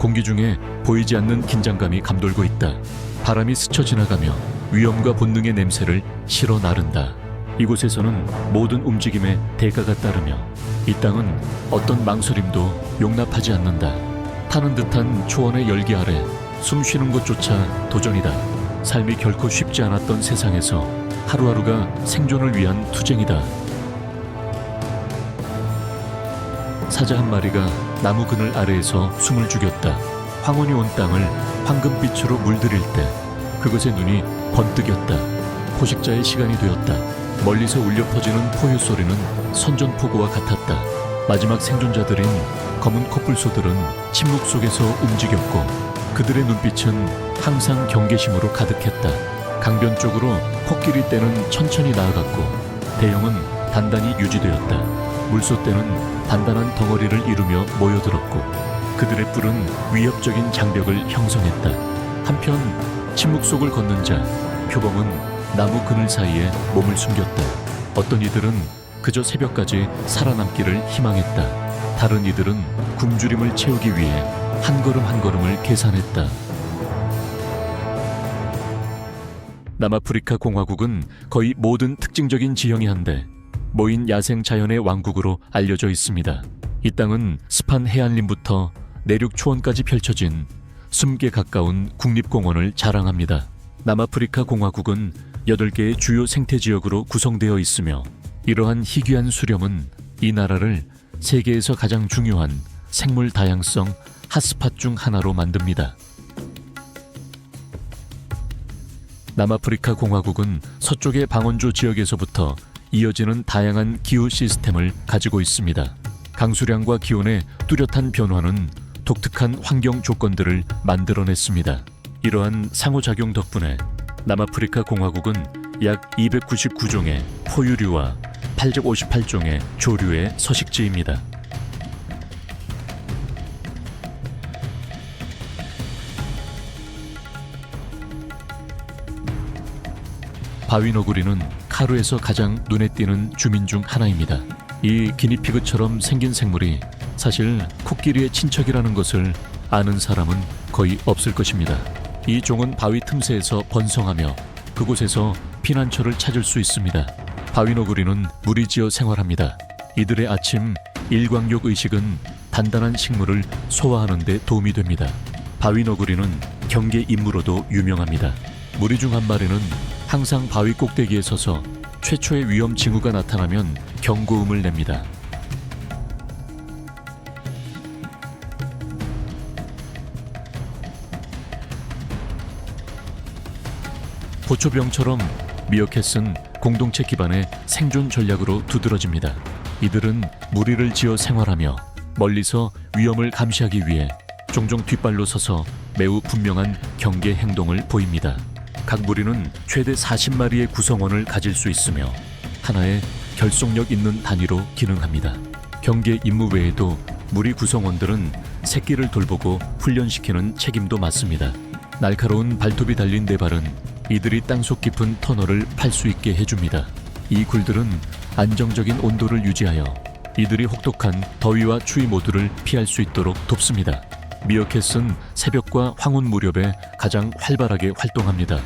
공기 중에 보이지 않는 긴장감이 감돌고 있다. 바람이 스쳐 지나가며 위험과 본능의 냄새를 실어 나른다. 이곳에서는 모든 움직임에 대가가 따르며 이 땅은 어떤 망설임도 용납하지 않는다. 타는 듯한 초원의 열기 아래 숨 쉬는 것조차 도전이다. 삶이 결코 쉽지 않았던 세상에서 하루하루가 생존을 위한 투쟁이다. 사자 한 마리가 나무 그늘 아래에서 숨을 죽였다. 황혼이 온 땅을 황금빛으로 물들일 때 그것의 눈이 번뜩였다. 포식자의 시간이 되었다. 멀리서 울려 퍼지는 포효 소리는 선전포고와 같았다. 마지막 생존자들인 검은 코뿔소들은 침묵 속에서 움직였고 그들의 눈빛은 항상 경계심으로 가득했다. 강변 쪽으로 코끼리 떼는 천천히 나아갔고 대형은 단단히 유지되었다. 물소 떼는 단단한 덩어리를 이루며 모여들었고 그들의 뿔은 위협적인 장벽을 형성했다. 한편 침묵 속을 걷는 자 표범은 나무 그늘 사이에 몸을 숨겼다. 어떤 이들은 그저 새벽까지 살아남기를 희망했다. 다른 이들은 굶주림을 채우기 위해 한 걸음 한 걸음을 계산했다. 남아프리카 공화국은 거의 모든 특징적인 지형이 한데 모인 야생 자연의 왕국으로 알려져 있습니다. 이 땅은 습한 해안림부터 내륙 초원까지 펼쳐진 숨게 가까운 국립공원을 자랑합니다. 남아프리카 공화국은 8개의 주요 생태지역으로 구성되어 있으며 이러한 희귀한 수렴은 이 나라를 세계에서 가장 중요한 생물 다양성 핫스팟 중 하나로 만듭니다. 남아프리카 공화국은 서쪽의 방원조 지역에서부터 이어지는 다양한 기후 시스템을 가지고 있습니다. 강수량과 기온의 뚜렷한 변화는 독특한 환경 조건들을 만들어냈습니다. 이러한 상호작용 덕분에 남아프리카 공화국은 약 299종의 포유류와 858종의 조류의 서식지입니다. 바위너구리는 카루에서 가장 눈에 띄는 주민 중 하나입니다. 이 기니피그처럼 생긴 생물이 사실 코끼리의 친척이라는 것을 아는 사람은 거의 없을 것입니다. 이 종은 바위 틈새에서 번성하며 그곳에서 피난처를 찾을 수 있습니다. 바위너구리는 무리지어 생활합니다. 이들의 아침 일광욕 의식은 단단한 식물을 소화하는 데 도움이 됩니다. 바위너구리는 경계 임무로도 유명합니다. 무리 중 한 마리는 항상 바위 꼭대기에 서서 최초의 위험 징후가 나타나면 경고음을 냅니다. 보초병처럼 미어캣은 공동체 기반의 생존 전략으로 두드러집니다. 이들은 무리를 지어 생활하며 멀리서 위험을 감시하기 위해 종종 뒷발로 서서 매우 분명한 경계 행동을 보입니다. 각 무리는 최대 40마리의 구성원을 가질 수 있으며 하나의 결속력 있는 단위로 기능합니다. 경계 임무 외에도 무리 구성원들은 새끼를 돌보고 훈련시키는 책임도 맡습니다. 날카로운 발톱이 달린 네 발은 이들이 땅속 깊은 터널을 팔 수 있게 해줍니다. 이 굴들은 안정적인 온도를 유지하여 이들이 혹독한 더위와 추위 모두를 피할 수 있도록 돕습니다. 미어캣은 새벽과 황혼 무렵에 가장 활발하게 활동합니다.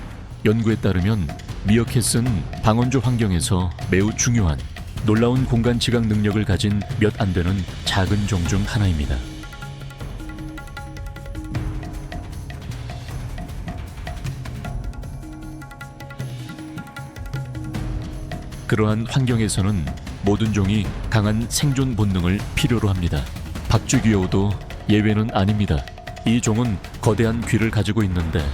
연구에 따르면 미어캣은 방원조 환경에서 매우 중요한 놀라운 공간 지각 능력을 가진 몇 안 되는 작은 종 중 하나입니다. 그러한 환경에서는 모든 종이 강한 생존 본능을 필요로 합니다. 박쥐귀여우도 예외는 아닙니다. 이 종은 거대한 귀를 가지고 있는데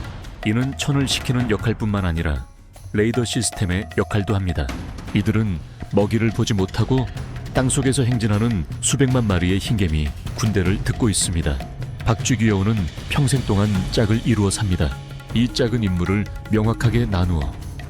이는 천을 식히는 역할뿐만 아니라 레이더 시스템의 역할도 합니다. 이들은 먹이를 보지 못하고 땅속에서 행진하는 수백만 마리의 흰개미 군대를 듣고 있습니다. 박쥐귀여우는 평생 동안 짝을 이루어 삽니다. 이 짝은 임무를 명확하게 나누어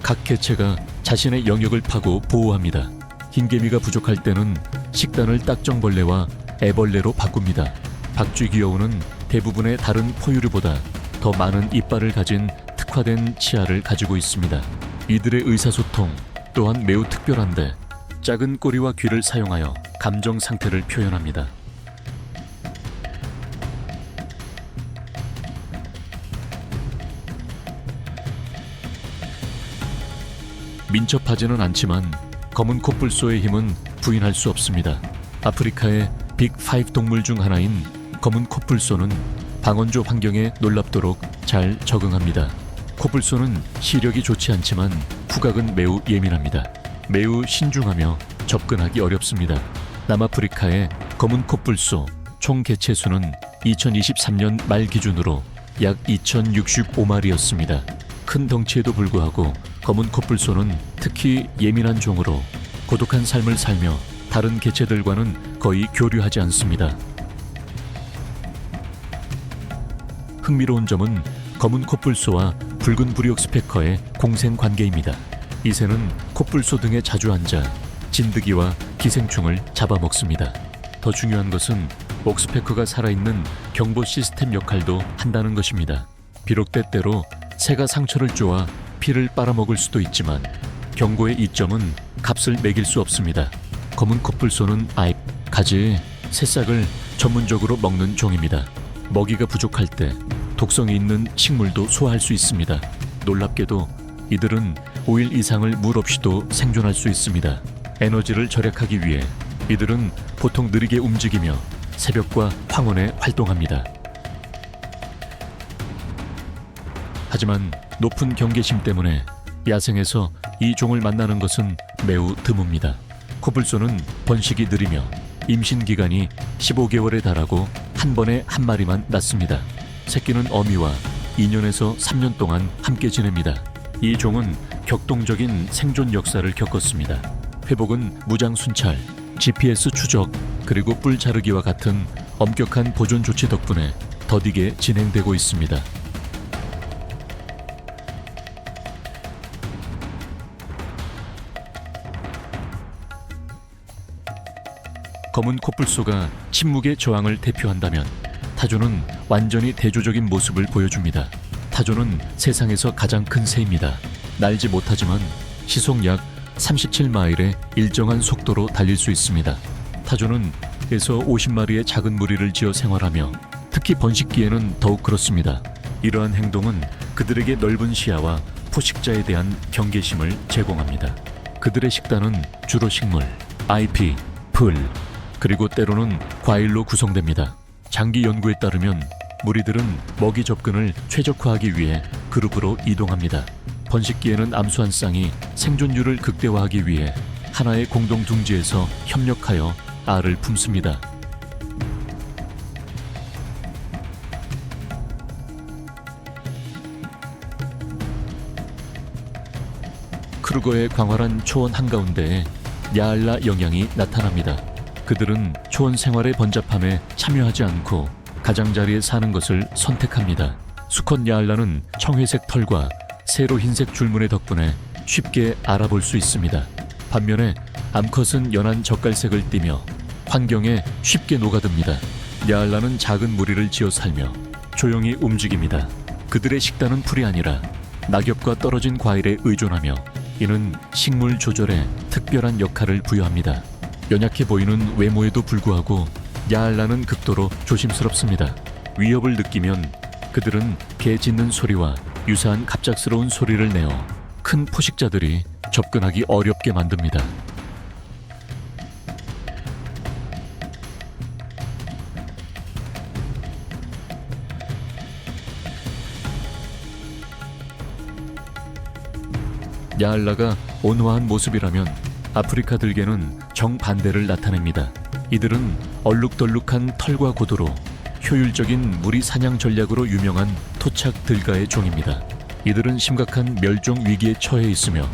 각 개체가 자신의 영역을 파고 보호합니다. 흰개미가 부족할 때는 식단을 딱정벌레와 애벌레로 바꿉니다. 박쥐귀여우는 대부분의 다른 포유류보다 더 많은 이빨을 가진 특화된 치아를 가지고 있습니다. 이들의 의사소통 또한 매우 특별한데 작은 꼬리와 귀를 사용하여 감정 상태를 표현합니다. 민첩하지는 않지만 검은 코뿔소의 힘은 부인할 수 없습니다. 아프리카의 빅5 동물 중 하나인 검은 코뿔소는 방원조 환경에 놀랍도록 잘 적응합니다. 코뿔소는 시력이 좋지 않지만 후각은 매우 예민합니다. 매우 신중하며 접근하기 어렵습니다. 남아프리카의 검은 코뿔소 총 개체수는 2023년 말 기준으로 약 2,065마리였습니다. 큰 덩치에도 불구하고 검은 코뿔소는 특히 예민한 종으로 고독한 삶을 살며 다른 개체들과는 거의 교류하지 않습니다. 흥미로운 점은 검은 코뿔소와 붉은 부리옥 스패커의 공생 관계입니다. 이 새는 코뿔소 등에 자주 앉아 진드기와 기생충을 잡아먹습니다. 더 중요한 것은 옥스패커가 살아있는 경보 시스템 역할도 한다는 것입니다. 비록 때때로 새가 상처를 쪼아 피를 빨아먹을 수도 있지만 경고의 이점은 값을 매길 수 없습니다. 검은 코뿔소는 가지, 새싹을 전문적으로 먹는 종입니다. 먹이가 부족할 때 독성이 있는 식물도 소화할 수 있습니다. 놀랍게도 이들은 5일 이상을 물 없이도 생존할 수 있습니다. 에너지를 절약하기 위해 이들은 보통 느리게 움직이며 새벽과 황혼에 활동합니다. 하지만 높은 경계심 때문에 야생에서 이 종을 만나는 것은 매우 드뭅니다. 코뿔소는 번식이 느리며 임신 기간이 15개월에 달하고 한 번에 한 마리만 낳습니다. 새끼는 어미와 2년에서 3년 동안 함께 지냅니다. 이 종은 격동적인 생존 역사를 겪었습니다. 회복은 무장 순찰, GPS 추적, 그리고 뿔 자르기와 같은 엄격한 보존 조치 덕분에 더디게 진행되고 있습니다. 검은 코뿔소가 침묵의 저항을 대표한다면 타조는 완전히 대조적인 모습을 보여줍니다. 타조는 세상에서 가장 큰 새입니다. 날지 못하지만 시속 약 37마일의 일정한 속도로 달릴 수 있습니다. 타조는 에서 50마리의 작은 무리를 지어 생활하며 특히 번식기에는 더욱 그렇습니다. 이러한 행동은 그들에게 넓은 시야와 포식자에 대한 경계심을 제공합니다. 그들의 식단은 주로 식물, 잎, 풀, 그리고 때로는 과일로 구성됩니다. 장기 연구에 따르면 무리들은 먹이 접근을 최적화하기 위해 그룹으로 이동합니다. 번식기에는 암수 한 쌍이 생존율을 극대화하기 위해 하나의 공동 둥지에서 협력하여 알을 품습니다. 크루거의 광활한 초원 한가운데에 야알라 영양이 나타납니다. 그들은 초원 생활의 번잡함에 참여하지 않고 가장자리에 사는 것을 선택합니다. 수컷 야알라는 청회색 털과 세로 흰색 줄무늬 덕분에 쉽게 알아볼 수 있습니다. 반면에 암컷은 연한 젓갈색을 띠며 환경에 쉽게 녹아듭니다. 야알라는 작은 무리를 지어 살며 조용히 움직입니다. 그들의 식단은 풀이 아니라 낙엽과 떨어진 과일에 의존하며 이는 식물 조절에 특별한 역할을 부여합니다. 연약해 보이는 외모에도 불구하고 야알라는 극도로 조심스럽습니다. 위협을 느끼면 그들은 개 짖는 소리와 유사한 갑작스러운 소리를 내어 큰 포식자들이 접근하기 어렵게 만듭니다. 야알라가 온화한 모습이라면 아프리카 들개는 정반대를 나타냅니다. 이들은 얼룩덜룩한 털과 고도로 효율적인 무리 사냥 전략으로 유명한 토착 들가의 종입니다. 이들은 심각한 멸종 위기에 처해 있으며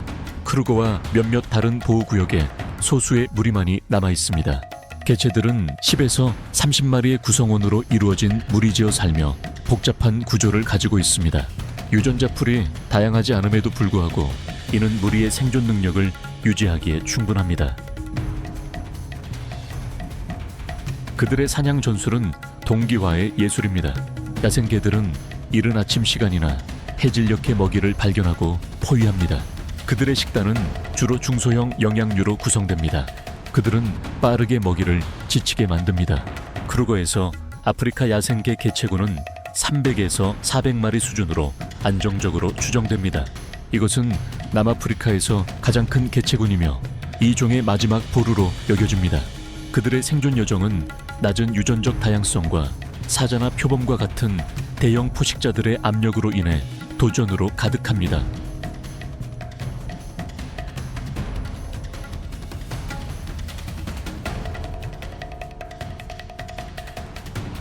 크루거와 몇몇 다른 보호구역에 소수의 무리만이 남아 있습니다. 개체들은 10에서 30마리의 구성원으로 이루어진 무리지어 살며 복잡한 구조를 가지고 있습니다. 유전자 풀이 다양하지 않음에도 불구하고 이는 무리의 생존 능력을 유지하기에 충분합니다. 그들의 사냥 전술은 동기화의 예술입니다. 야생개들은 이른 아침 시간이나 해질녘에 먹이를 발견하고 포위합니다. 그들의 식단은 주로 중소형 영양류로 구성됩니다. 그들은 빠르게 먹이를 지치게 만듭니다. 크루거에서 아프리카 야생개 개체군은 300에서 400마리 수준으로 안정적으로 추정됩니다. 이것은 남아프리카에서 가장 큰 개체군이며 이 종의 마지막 보루로 여겨집니다. 그들의 생존 여정은 낮은 유전적 다양성과 사자나 표범과 같은 대형 포식자들의 압력으로 인해 도전으로 가득합니다.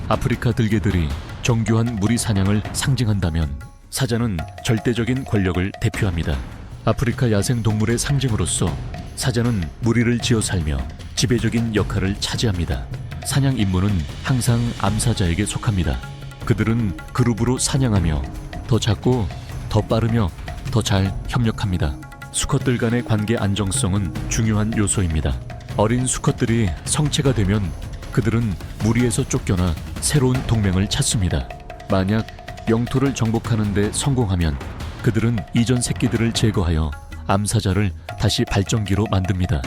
아프리카 들개들이 정교한 무리 사냥을 상징한다면 사자는 절대적인 권력을 대표합니다. 아프리카 야생 동물의 상징으로서 사자는 무리를 지어 살며 지배적인 역할을 차지합니다. 사냥 임무는 항상 암사자에게 속합니다. 그들은 그룹으로 사냥하며 더 작고 더 빠르며 더 잘 협력합니다. 수컷들 간의 관계 안정성은 중요한 요소입니다. 어린 수컷들이 성체가 되면 그들은 무리에서 쫓겨나 새로운 동맹을 찾습니다. 만약 영토를 정복하는 데 성공하면 그들은 이전 새끼들을 제거하여 암사자를 다시 발전기로 만듭니다.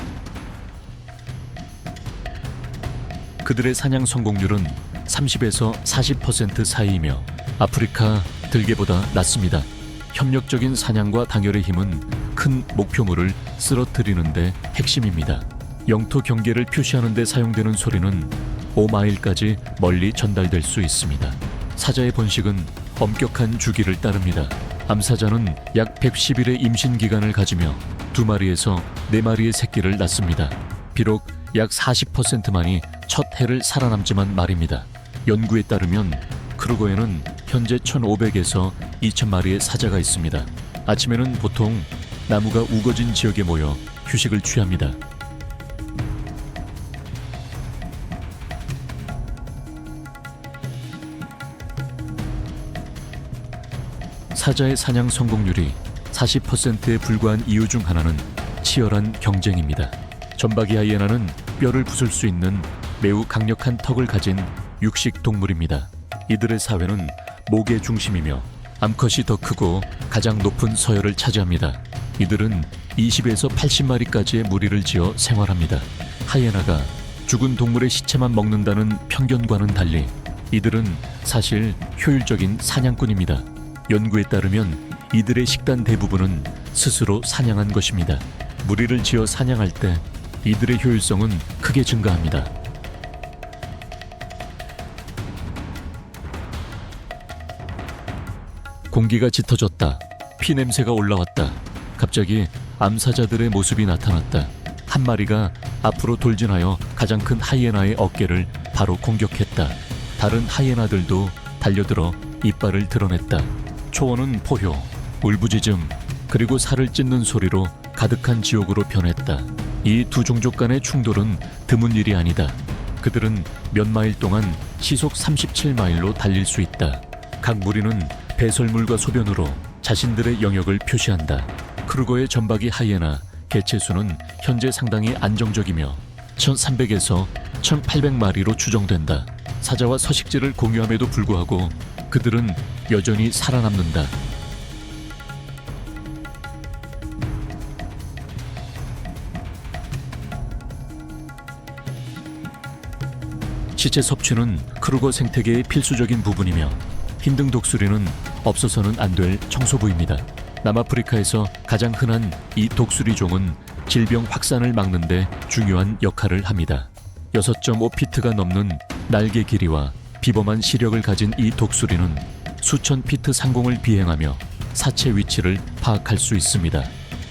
그들의 사냥 성공률은 30에서 40% 사이이며 아프리카 들개보다 낮습니다. 협력적인 사냥과 단결의 힘은 큰 목표물을 쓰러뜨리는 데 핵심입니다. 영토 경계를 표시하는 데 사용되는 소리는 5마일까지 멀리 전달될 수 있습니다. 사자의 번식은 엄격한 주기를 따릅니다. 암사자는 약 110일의 임신 기간을 가지며 2마리에서 4마리의 새끼를 낳습니다. 비록 약 40%만이 첫 해를 살아남지만 말입니다. 연구에 따르면 크루거에는 현재 1,500에서 2,000마리의 사자가 있습니다. 아침에는 보통 나무가 우거진 지역에 모여 휴식을 취합니다. 사자의 사냥 성공률이 40%에 불과한 이유 중 하나는 치열한 경쟁입니다. 점박이 하이에나는 뼈를 부술 수 있는 매우 강력한 턱을 가진 육식 동물입니다. 이들의 사회는 목의 중심이며 암컷이 더 크고 가장 높은 서열을 차지합니다. 이들은 20에서 80마리까지의 무리를 지어 생활합니다. 하이에나가 죽은 동물의 시체만 먹는다는 편견과는 달리 이들은 사실 효율적인 사냥꾼입니다. 연구에 따르면 이들의 식단 대부분은 스스로 사냥한 것입니다. 무리를 지어 사냥할 때 이들의 효율성은 크게 증가합니다. 공기가 짙어졌다. 피 냄새가 올라왔다. 갑자기 암사자들의 모습이 나타났다. 한 마리가 앞으로 돌진하여 가장 큰 하이에나의 어깨를 바로 공격했다. 다른 하이에나들도 달려들어 이빨을 드러냈다. 초원은 포효, 울부짖음, 그리고 살을 찢는 소리로 가득한 지옥으로 변했다. 이 두 종족 간의 충돌은 드문 일이 아니다. 그들은 몇 마일 동안 시속 37마일로 달릴 수 있다. 각 무리는 배설물과 소변으로 자신들의 영역을 표시한다. 크루거의 점박이 하이에나 개체수는 현재 상당히 안정적이며 1,300에서 1,800마리로 추정된다. 사자와 서식지를 공유함에도 불구하고 그들은 여전히 살아남는다. 시체 섭취는 크루거 생태계의 필수적인 부분이며 흰등 독수리는 없어서는 안 될 청소부입니다. 남아프리카에서 가장 흔한 이 독수리 종은 질병 확산을 막는 데 중요한 역할을 합니다. 6.5피트가 넘는 날개 길이와 비범한 시력을 가진 이 독수리는 수천 피트 상공을 비행하며 사체 위치를 파악할 수 있습니다.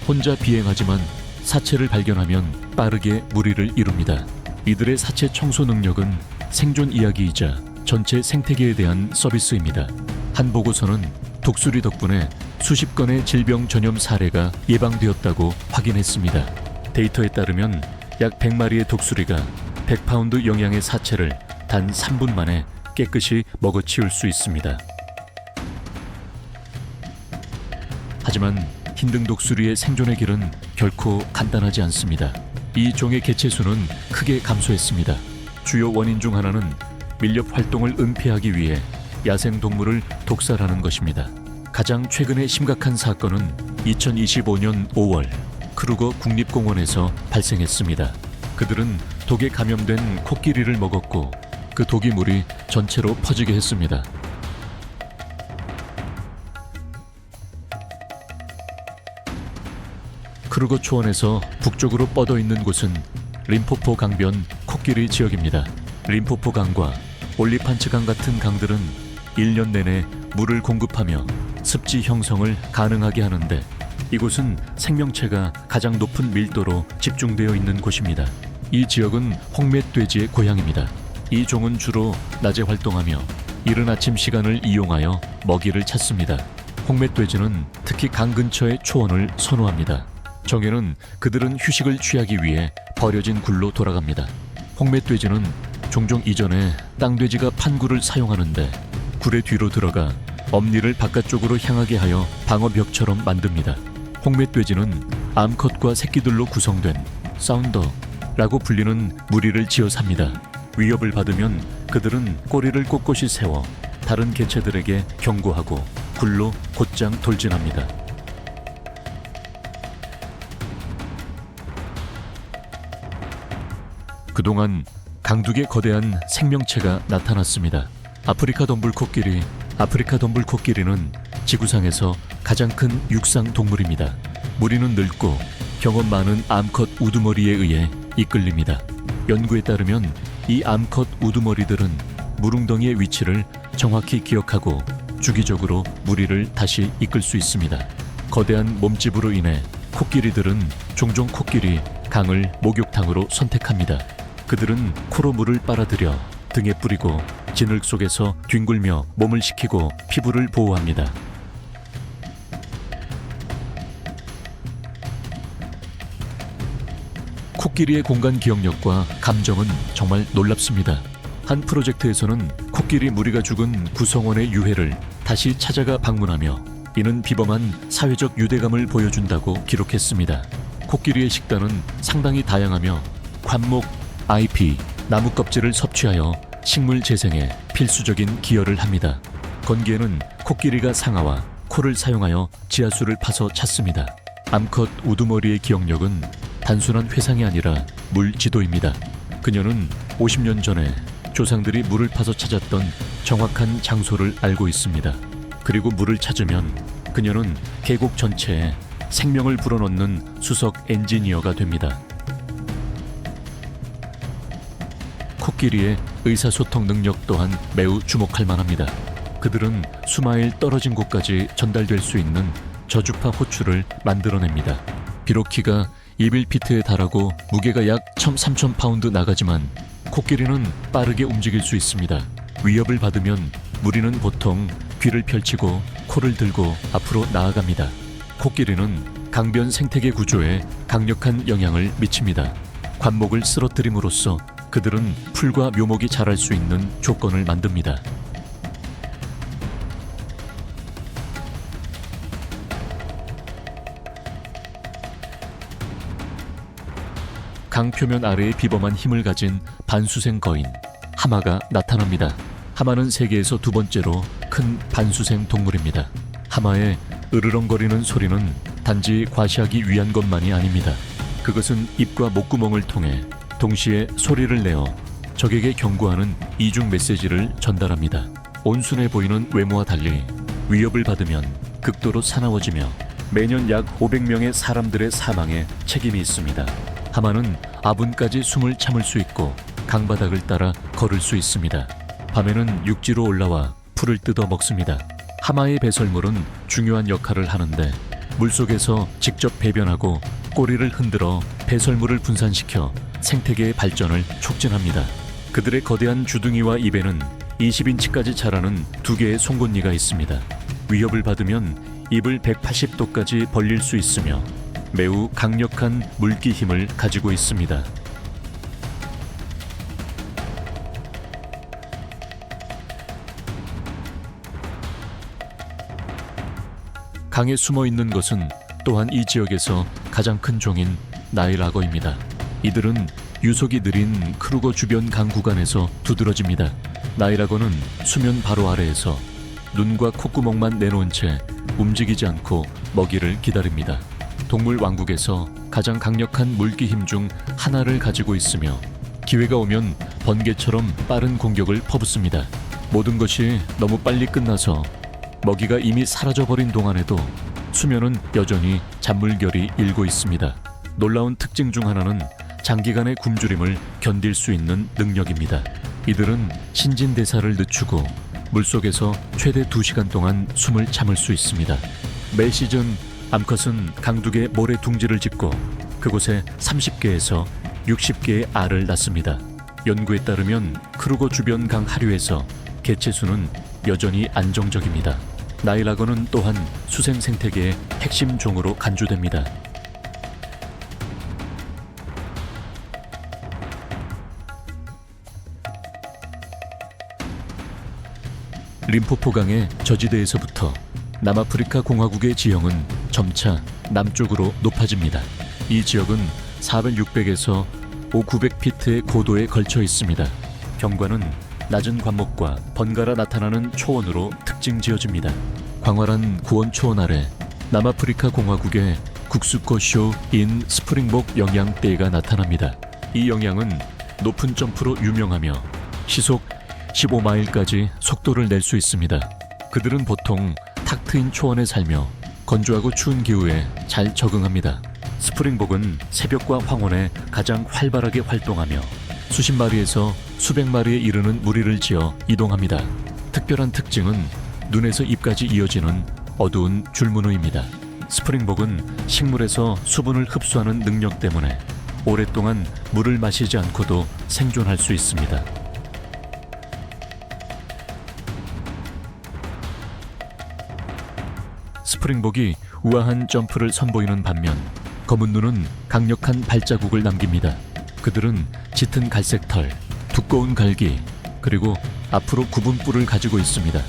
혼자 비행하지만 사체를 발견하면 빠르게 무리를 이룹니다. 이들의 사체 청소 능력은 생존 이야기이자 전체 생태계에 대한 서비스입니다. 한 보고서는 독수리 덕분에 수십 건의 질병 전염 사례가 예방되었다고 확인했습니다. 데이터에 따르면 약 100마리의 독수리가 100파운드 영양의 사체를 단 3분 만에 깨끗이 먹어치울 수 있습니다. 하지만 흰등 독수리의 생존의 길은 결코 간단하지 않습니다. 이 종의 개체수는 크게 감소했습니다. 주요 원인 중 하나는 밀렵 활동을 은폐하기 위해 야생동물을 독살하는 것입니다. 가장 최근의 심각한 사건은 2025년 5월 크루거 국립공원에서 발생했습니다. 그들은 독에 감염된 코끼리를 먹었고 그 독이 물이 전체로 퍼지게 했습니다. 크루거 초원에서 북쪽으로 뻗어 있는 곳은 림포포 강변 코끼리 지역입니다. 림포포 강과 올리판츠 강 같은 강들은 1년 내내 물을 공급하며 습지 형성을 가능하게 하는데 이곳은 생명체가 가장 높은 밀도로 집중되어 있는 곳입니다. 이 지역은 홍맷돼지의 고향입니다. 이 종은 주로 낮에 활동하며 이른 아침 시간을 이용하여 먹이를 찾습니다. 홍맷돼지는 특히 강 근처의 초원을 선호합니다. 정에는 그들은 휴식을 취하기 위해 버려진 굴로 돌아갑니다. 홍맷돼지는 종종 이전에 땅돼지가 판굴을 사용하는데 굴의 뒤로 들어가 엄니를 바깥쪽으로 향하게 하여 방어벽처럼 만듭니다. 홍맷돼지는 암컷과 새끼들로 구성된 사운더라고 불리는 무리를 지어 삽니다. 위협을 받으면 그들은 꼬리를 꼿꼿이 세워 다른 개체들에게 경고하고 굴로 곧장 돌진합니다. 그동안 강둑에 거대한 생명체가 나타났습니다. 아프리카 덤불코끼리는 지구상에서 가장 큰 육상 동물입니다. 무리는 늙고 경험 많은 암컷 우두머리에 의해 이끌립니다. 연구에 따르면 이 암컷 우두머리들은 무릉덩이의 위치를 정확히 기억하고 주기적으로 무리를 다시 이끌 수 있습니다. 거대한 몸집으로 인해 코끼리들은 종종 코끼리 강을 목욕탕으로 선택합니다. 그들은 코로 물을 빨아들여 등에 뿌리고 진흙 속에서 뒹굴며 몸을 식히고 피부를 보호합니다. 코끼리의 공간 기억력과 감정은 정말 놀랍습니다. 한 프로젝트에서는 코끼리 무리가 죽은 구성원의 유해를 다시 찾아가 방문하며 이는 비범한 사회적 유대감을 보여준다고 기록했습니다. 코끼리의 식단은 상당히 다양하며 관목, 잎, 나무 껍질을 섭취하여 식물 재생에 필수적인 기여를 합니다. 건기에는 코끼리가 상아와 코를 사용하여 지하수를 파서 찾습니다. 암컷 우두머리의 기억력은 단순한 회상이 아니라 물 지도입니다. 그녀는 50년 전에 조상들이 물을 파서 찾았던 정확한 장소를 알고 있습니다. 그리고 물을 찾으면 그녀는 계곡 전체에 생명을 불어넣는 수석 엔지니어가 됩니다. 코끼리의 의사소통 능력 또한 매우 주목할 만합니다. 그들은 수마일 떨어진 곳까지 전달될 수 있는 저주파 호출을 만들어냅니다. 비록 키가 21피트에 달하고 무게가 약 1,300파운드 나가지만 코끼리는 빠르게 움직일 수 있습니다. 위협을 받으면 무리는 보통 귀를 펼치고 코를 들고 앞으로 나아갑니다. 코끼리는 강변 생태계 구조에 강력한 영향을 미칩니다. 관목을 쓰러뜨림으로써 그들은 풀과 묘목이 자랄 수 있는 조건을 만듭니다. 강 표면 아래에 비범한 힘을 가진 반수생 거인 하마가 나타납니다. 하마는 세계에서 두 번째로 큰 반수생 동물입니다. 하마의 으르렁거리는 소리는 단지 과시하기 위한 것만이 아닙니다. 그것은 입과 목구멍을 통해 동시에 소리를 내어 적에게 경고하는 이중 메시지를 전달합니다. 온순해 보이는 외모와 달리 위협을 받으면 극도로 사나워지며 매년 약 500명의 사람들의 사망에 책임이 있습니다. 하마는 아분까지 숨을 참을 수 있고 강바닥을 따라 걸을 수 있습니다. 밤에는 육지로 올라와 풀을 뜯어 먹습니다. 하마의 배설물은 중요한 역할을 하는데 물속에서 직접 배변하고 꼬리를 흔들어 배설물을 분산시켜 생태계의 발전을 촉진합니다. 그들의 거대한 주둥이와 입에는 20인치까지 자라는 두 개의 송곳니가 있습니다. 위협을 받으면 입을 180도까지 벌릴 수 있으며 매우 강력한 물기 힘을 가지고 있습니다. 강에 숨어 있는 것은 또한 이 지역에서 가장 큰 종인 나일 악어입니다. 이들은 유속이 느린 크루거 주변 강 구간에서 두드러집니다. 나일 악어는 수면 바로 아래에서 눈과 콧구멍만 내놓은 채 움직이지 않고 먹이를 기다립니다. 동물 왕국에서 가장 강력한 물기 힘 중 하나를 가지고 있으며 기회가 오면 번개처럼 빠른 공격을 퍼붓습니다. 모든 것이 너무 빨리 끝나서 먹이가 이미 사라져버린 동안에도 수면은 여전히 잔물결이 일고 있습니다. 놀라운 특징 중 하나는 장기간의 굶주림을 견딜 수 있는 능력입니다. 이들은 신진대사를 늦추고 물속에서 최대 2시간 동안 숨을 참을 수 있습니다. 매 시즌 암컷은 강둑에 모래 둥지를 짓고 그곳에 30개에서 60개의 알을 낳습니다. 연구에 따르면 크루거 주변 강 하류에서 개체 수는 여전히 안정적입니다. 나일라거는 또한 수생 생태계의 핵심 종으로 간주됩니다. 림포포강의 저지대에서부터 남아프리카 공화국의 지형은 점차 남쪽으로 높아집니다. 이 지역은 400, 600에서 5,900피트의 고도에 걸쳐 있습니다. 경관은 낮은 관목과 번갈아 나타나는 초원으로 특징 지어집니다. 광활한 구원 초원 아래 남아프리카 공화국의 국수코쇼인 스프링복 영양대가 나타납니다. 이 영양은 높은 점프로 유명하며 시속 15마일까지 속도를 낼 수 있습니다. 그들은 보통 탁 트인 초원에 살며 건조하고 추운 기후에 잘 적응합니다. 스프링복은 새벽과 황혼에 가장 활발하게 활동하며 수십 마리에서 수백 마리에 이르는 무리를 지어 이동합니다. 특별한 특징은 눈에서 입까지 이어지는 어두운 줄무늬입니다. 스프링복은 식물에서 수분을 흡수하는 능력 때문에 오랫동안 물을 마시지 않고도 생존할 수 있습니다. 스프링복이 우아한 점프를 선보이는 반면 검은 눈은 강력한 발자국을 남깁니다. 그들은 짙은 갈색 털, 두꺼운 갈기, 그리고 앞으로 굽은 뿔을 가지고 있습니다.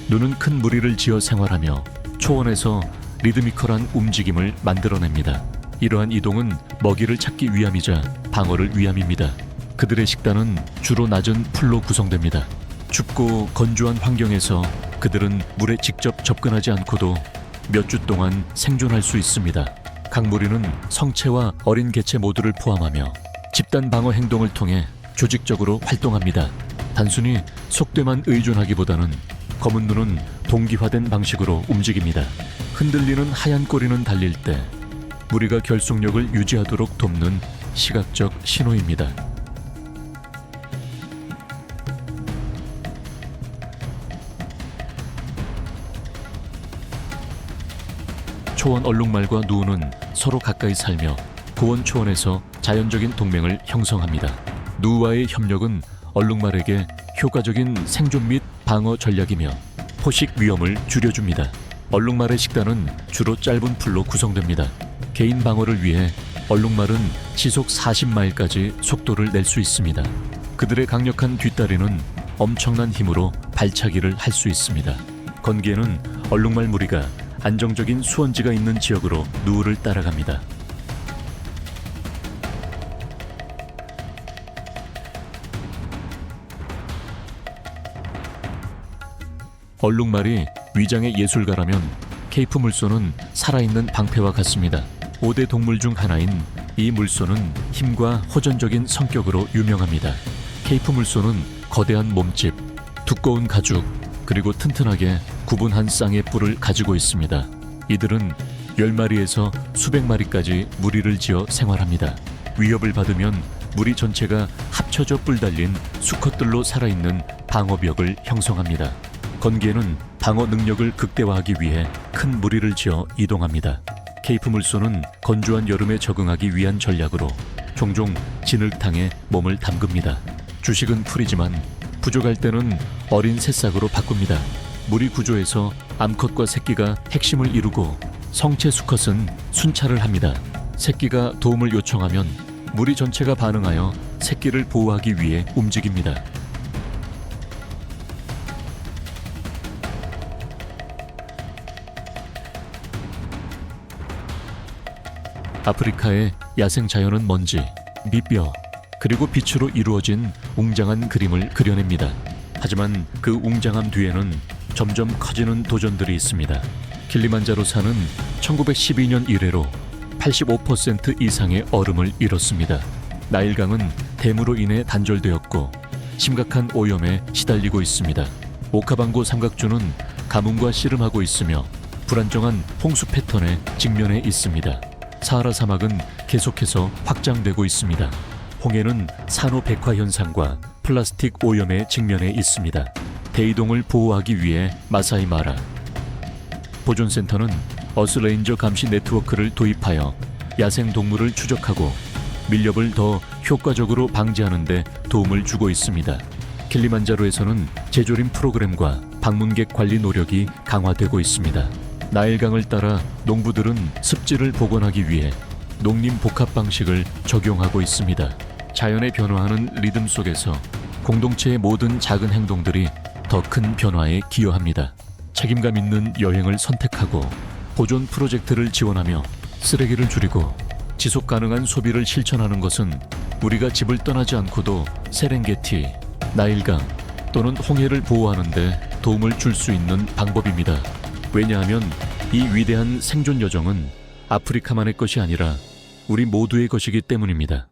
눈은 큰 무리를 지어 생활하며 초원에서 리드미컬한 움직임을 만들어냅니다. 이러한 이동은 먹이를 찾기 위함이자 방어를 위함입니다. 그들의 식단은 주로 낮은 풀로 구성됩니다. 춥고 건조한 환경에서 그들은 물에 직접 접근하지 않고도 몇 주 동안 생존할 수 있습니다. 강무리는 성체와 어린 개체 모두를 포함하며 집단 방어 행동을 통해 조직적으로 활동합니다. 단순히 속되만 의존하기보다는 검은 눈은 동기화된 방식으로 움직입니다. 흔들리는 하얀 꼬리는 달릴 때 무리가 결속력을 유지하도록 돕는 시각적 신호입니다. 초원 얼룩말과 누우는 서로 가까이 살며 고원 초원에서 자연적인 동맹을 형성합니다. 누우와의 협력은 얼룩말에게 효과적인 생존 및 방어 전략이며 포식 위험을 줄여줍니다. 얼룩말의 식단은 주로 짧은 풀로 구성됩니다. 개인 방어를 위해 얼룩말은 시속 40마일까지 속도를 낼 수 있습니다. 그들의 강력한 뒷다리는 엄청난 힘으로 발차기를 할 수 있습니다. 건기에는 얼룩말 무리가 안정적인 수원지가 있는 지역으로 누우를 따라갑니다. 얼룩말이 위장의 예술가라면 케이프 물소는 살아있는 방패와 같습니다. 5대 동물 중 하나인 이 물소는 힘과 호전적인 성격으로 유명합니다. 케이프 물소는 거대한 몸집, 두꺼운 가죽, 그리고 튼튼하게 구분한 쌍의 뿔을 가지고 있습니다. 이들은 10마리에서 수백 마리까지 무리를 지어 생활합니다. 위협을 받으면 무리 전체가 합쳐져 뿔 달린 수컷들로 살아있는 방어벽을 형성합니다. 건기에는 방어 능력을 극대화하기 위해 큰 무리를 지어 이동합니다. 케이프 물소는 건조한 여름에 적응하기 위한 전략으로 종종 진흙탕에 몸을 담급니다. 주식은 풀이지만 부족할 때는 어린 새싹으로 바꿉니다. 무리 구조에서 암컷과 새끼가 핵심을 이루고 성체 수컷은 순찰을 합니다. 새끼가 도움을 요청하면 무리 전체가 반응하여 새끼를 보호하기 위해 움직입니다. 아프리카의 야생 자연은 먼지, 밑뼈, 그리고 빛으로 이루어진 웅장한 그림을 그려냅니다. 하지만 그 웅장함 뒤에는 점점 커지는 도전들이 있습니다. 킬리만자로산은 1912년 이래로 85% 이상의 얼음을 잃었습니다. 나일강은 댐으로 인해 단절되었고 심각한 오염에 시달리고 있습니다. 오카방고 삼각주는 가뭄과 씨름하고 있으며 불안정한 홍수 패턴에 직면해 있습니다. 사하라 사막은 계속해서 확장되고 있습니다. 홍해는 산호 백화 현상과 플라스틱 오염에 직면해 있습니다. 대이동을 보호하기 위해 마사이 마라 보존센터는 어스레인저 감시 네트워크를 도입하여 야생 동물을 추적하고 밀렵을 더 효과적으로 방지하는 데 도움을 주고 있습니다. 킬리만자로에서는 재조림 프로그램과 방문객 관리 노력이 강화되고 있습니다. 나일강을 따라 농부들은 습지를 복원하기 위해 농림 복합 방식을 적용하고 있습니다. 자연의 변화하는 리듬 속에서 공동체의 모든 작은 행동들이 더 큰 변화에 기여합니다. 책임감 있는 여행을 선택하고 보존 프로젝트를 지원하며 쓰레기를 줄이고 지속 가능한 소비를 실천하는 것은 우리가 집을 떠나지 않고도 세렝게티, 나일강 또는 홍해를 보호하는 데 도움을 줄 수 있는 방법입니다. 왜냐하면 이 위대한 생존 여정은 아프리카만의 것이 아니라 우리 모두의 것이기 때문입니다.